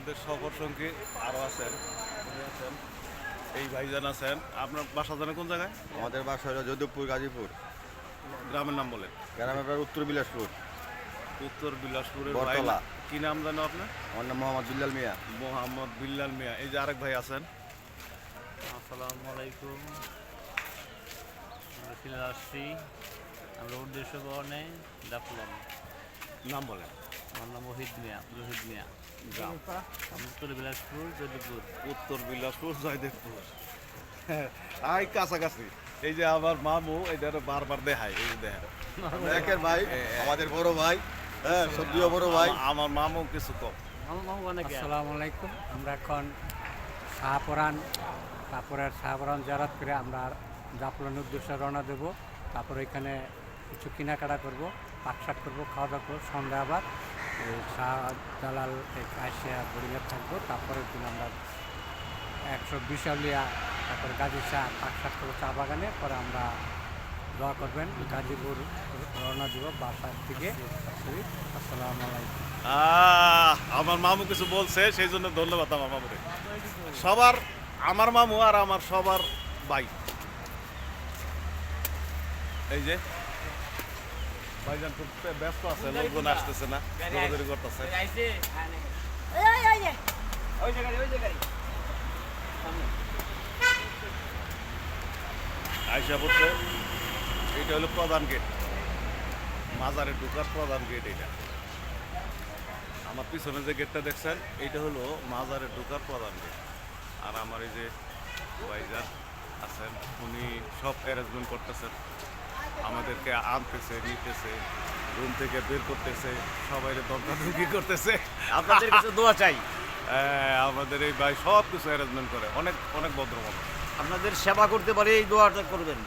আমাদের সফর সঙ্গী আরও আছেন, এই ভাইজান আছেন। আপনার বাসা জানে কোন জায়গায়? আমাদের বাসা হলো যদুপুর গাজীপুর, গ্রামের নাম বলেন। গ্রামের বাড়ি উত্তর বিলাসপুর, উত্তর বিলাসপুরের বটতলা। কি নাম জানো আপনার? আমার নাম মোহাম্মদ বিল্লাল মিয়া। মোহাম্মদ বিল্লাল মিয়া। এই যে আরেক ভাই আছেন। আসসালামু আলাইকুম। আমরা ফিরে আসছি, আমরা উদ্দেশ্য বহনে ডাকলাম। নাম বলেন। আমার নাম ওহিদ মিয়া, রহিদ মিয়া। গ্রাম উত্তর বিলাসপুর, যদুপুর। উত্তর বিলাসপুর, জয়দেবপুর। হ্যাঁ, আই কাছাকাছি। এই যে আমার মামু এটা বারবার দেখায়, এই যে দেখেন একের ভাই, আমাদের বড় ভাই, হ্যাঁ সদ্যীয় বড় ভাই। আমার মামু কিছু কম। আমার মামু অনেকে। আসসালামু আলাইকুম। আমরা এখন শাহপুরান, তারপরে শাহপুরান জারাত করে আমরা জাফলনের উদ্দেশ্যে রওনা দেবো। তারপরে এখানে কিছু কেনাকাটা করব, পাকশাক করবো, খাওয়া দাওয়া করবো। সন্ধ্যা আবার এই শাহজালাল আসিয়া বোর্ডিংয়ে থাকবো। তারপরে দিন আমরা 120 আউলিয়া, তারপরে গাজী শাহ পাকশাক করবো চা বাগানে। পরে আমরা দোয়া করবেন, গাজীপুর রওনা দিব বাসার দিকে। আসসালামু আলাইকুম। আমার মামু কিছু বলছে, সেই জন্য ধন্যবাদ আমার মামুরে। সবার আমার মামু আর আমার সবার ভাই। এই যে ভাইজান খুব ব্যস্ত আছে, লোকজন আসতেছে না, দৌড়াদৌড়ি করতেছে। আইসা পড়ছে। এটা হলো প্রধান গেট, মাজারে ঢুকার প্রধান গেট। এটা আমার পিছনে যে গেটটা দেখছেন, এইটা হলো মাজারে ঢোকার প্রধান গেট। আর আমার এই যে ভাইজান আছেন, উনি সব অ্যারেঞ্জমেন্ট করতেছেন, আমাদেরকে আনতেছে, নিতেছে, রুম থেকে বের করতেছে, সবাই দরকারদরকি করতেছে। আপনাদের কাছে দোয়া চাই। আমাদের এই ভাই সব কিছু অ্যারেঞ্জমেন্ট করে, অনেক অনেক ভদ্র মানুষ। আপনাদের সেবা করতে পারে, এই দোয়াটা করবেন।